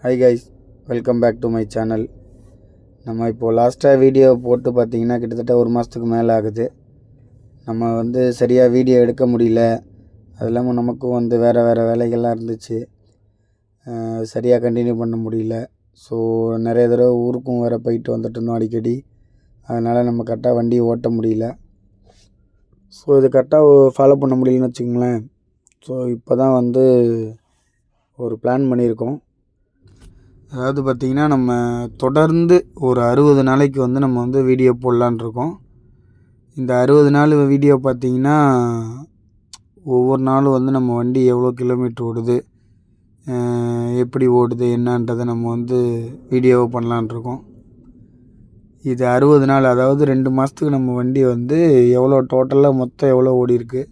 Hi guys, welcome back to my channel. நம்ம இப்போ லாஸ்ட்டாக வீடியோ போட்டு பார்த்தீங்கன்னா கிட்டத்தட்ட ஒரு மாதத்துக்கு மேலே ஆகுது. நம்ம சரியாக வீடியோ எடுக்க முடியல. அது இல்லாமல் நமக்கும் வேறு வேலைகள்லாம் இருந்துச்சு. சரியாக கண்டினியூ பண்ண முடியல. ஸோ நிறைய தடவை ஊருக்கும் வேறு போயிட்டு வந்துட்டு இருந்தோம் அடிக்கடி. அதனால் நம்ம கரெக்டாக வண்டி ஓட்ட முடியல. ஸோ இது கரெக்டாக ஃபாலோ பண்ண முடியலன்னு வச்சுக்கோங்களேன். ஸோ இப்போ தான் ஒரு பிளான் பண்ணியிருக்கோம். அதாவது பார்த்திங்கன்னா நம்ம தொடர்ந்து ஒரு 60 நாளைக்கு நம்ம வீடியோ போடலான் இருக்கோம். இந்த 60 நாள் வீடியோ பார்த்திங்கன்னா ஒவ்வொரு நாளும் நம்ம வண்டி எவ்வளோ கிலோமீட்டர் ஓடுது, எப்படி ஓடுது என்னன்றதை நம்ம வீடியோவை பண்ணலான் இருக்கோம். இது 60 நாள், அதாவது 2 மாதத்துக்கு நம்ம வண்டி எவ்வளோ டோட்டலாக மொத்தம் எவ்வளோ ஓடிருக்கு,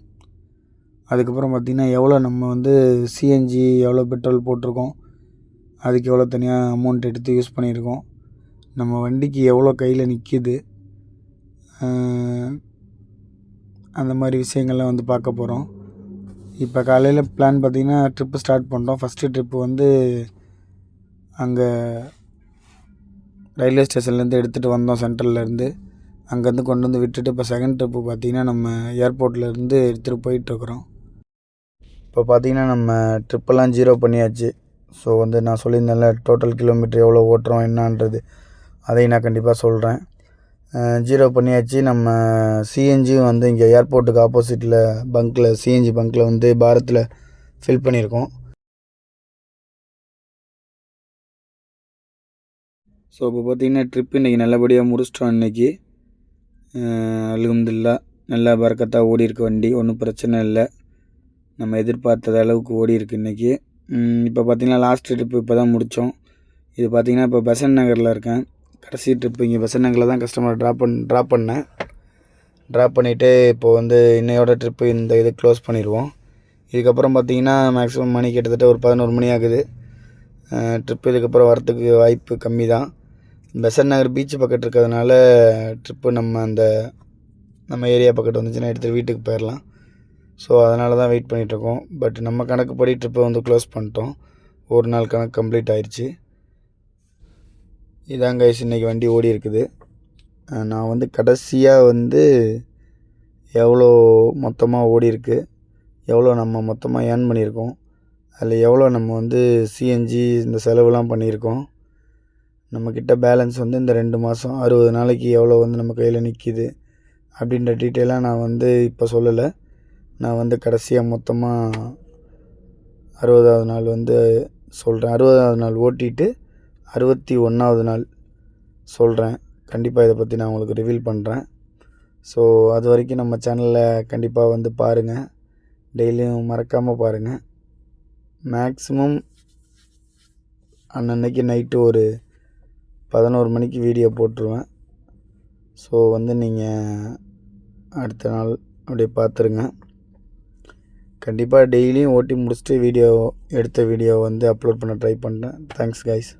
அதுக்கப்புறம் பார்த்திங்கன்னா எவ்வளோ நம்ம சிஎன்ஜி எவ்வளோ பெட்ரோல் போட்டிருக்கோம், அதுக்கு எவ்வளோ தனியாக அமௌண்ட் எடுத்து யூஸ் பண்ணியிருக்கோம், நம்ம வண்டிக்கு எவ்வளோ கையில் நிற்கிது, அந்த மாதிரி விஷயங்கள்லாம் பார்க்க போகிறோம். இப்போ காலையில் பிளான் பார்த்திங்கன்னா ட்ரிப்பு ஸ்டார்ட் பண்ணுறோம். ஃபஸ்ட்டு ட்ரிப்பு அங்கே ரயில்வே ஸ்டேஷன்லேருந்து எடுத்துகிட்டு வந்தோம், சென்ட்ரல்லேருந்து. அங்கேருந்து கொண்டு விட்டுட்டு இப்போ செகண்ட் ட்ரிப்பு பார்த்திங்கன்னா நம்ம ஏர்போர்ட்லேருந்து எடுத்துகிட்டு போயிட்டுருக்குறோம். இப்போ பார்த்திங்கன்னா நம்ம ட்ரிப்பெல்லாம் 0 பண்ணியாச்சு. ஸோ நான் சொல்லியிருந்தேன்ல டோட்டல் கிலோமீட்டர் எவ்வளோ ஓட்டுறோம் என்னன்றது, அதையும் நான் கண்டிப்பாக சொல்கிறேன். 0 பண்ணியாச்சு. நம்ம சிஎன்ஜியும் இங்கே ஏர்போர்ட்டுக்கு ஆப்போசிட்டில் பங்க்கில், சிஎன்ஜி பங்க்கில் பாரத்தில் ஃபில் பண்ணியிருக்கோம். ஸோ இப்போ பார்த்திங்கன்னா ட்ரிப்பு இன்றைக்கி நல்லபடியாக முடிச்சிட்டோம். இன்றைக்கி அல்ஹம்துலில்லாஹ் நல்லா பரக்கத்தாக ஓடி இருக்கு வண்டி, ஒன்றும் பிரச்சனை இல்லை. நம்ம எதிர்பார்த்தது அளவுக்கு ஓடி இருக்குது இன்றைக்கி. இப்போ பார்த்திங்கன்னா லாஸ்ட் ட்ரிப்பு இப்போ தான் முடித்தோம். இது பார்த்திங்கன்னா இப்போ பெசன்ட் நகரில் இருக்கேன். கடைசி ட்ரிப்பு இங்கே பெசன்ட் நகரில் தான் கஸ்டமர் ட்ராப் பண்ணேன். ட்ராப் பண்ணிவிட்டு இப்போது இன்னையோட ட்ரிப்பு இந்த இது க்ளோஸ் பண்ணிடுவோம். இதுக்கப்புறம் பார்த்திங்கன்னா மேக்ஸிமம் மணி கிட்டத்தட்ட ஒரு 11 மணி ஆகுது. ட்ரிப்பு இதுக்கப்புறம் வரத்துக்கு வாய்ப்பு கம்மி தான். பெசன்ட் நகர் பீச்சு பக்கத்து இருக்கிறதுனால ட்ரிப்பு நம்ம ஏரியா பக்கத்து வந்துச்சுன்னா எடுத்துகிட்டு வீட்டுக்கு போயிடலாம். ஸோ அதனால தான் வெயிட் பண்ணிகிட்ருக்கோம். பட் நம்ம கணக்குப்படி ட்ரிப்பை க்ளோஸ் பண்ணிட்டோம். ஒரு நாள் கணக்கு கம்ப்ளீட் ஆயிடுச்சு. இதாங்க இன்றைக்கி வண்டி ஓடி இருக்குது. நான் கடைசியாக எவ்வளோ மொத்தமாக ஓடி இருக்குது, எவ்வளோ நம்ம மொத்தமாக ஏர்ன் பண்ணியிருக்கோம், அதில் எவ்வளோ நம்ம சிஎன்ஜி இந்த செலவுலாம் பண்ணியிருக்கோம், நம்மக்கிட்ட பேலன்ஸ் இந்த 2 மாதம் 60 நாளைக்கு எவ்வளோ நம்ம கையில் நிற்கிது அப்படின்ற டீட்டெயிலாக நான் இப்போ சொல்லலை. நான் கடைசியாக மொத்தமாக 60வது நாள் சொல்கிறேன். 60வது நாள் ஓட்டிட்டு 61வது நாள் சொல்கிறேன். கண்டிப்பாக இதை பற்றி நான் உங்களுக்கு ரிவீல் பண்ணுறேன். ஸோ அது வரைக்கும் நம்ம சேனலில் கண்டிப்பாக பாருங்கள். டெய்லியும் மறக்காமல் பாருங்கள். மேக்ஸிமம் அன்னன்னைக்கு நைட்டு ஒரு 11 மணிக்கு வீடியோ போட்டுருவேன். ஸோ நீங்கள் அடுத்த நாள் அப்படியே பார்த்துருங்க. கண்டிப்பாக டெய்லியும் ஓட்டி முடிச்சுட்டு எடுத்த வீடியோ அப்லோட் பண்ண ட்ரை பண்ணுறேன். Thanks guys.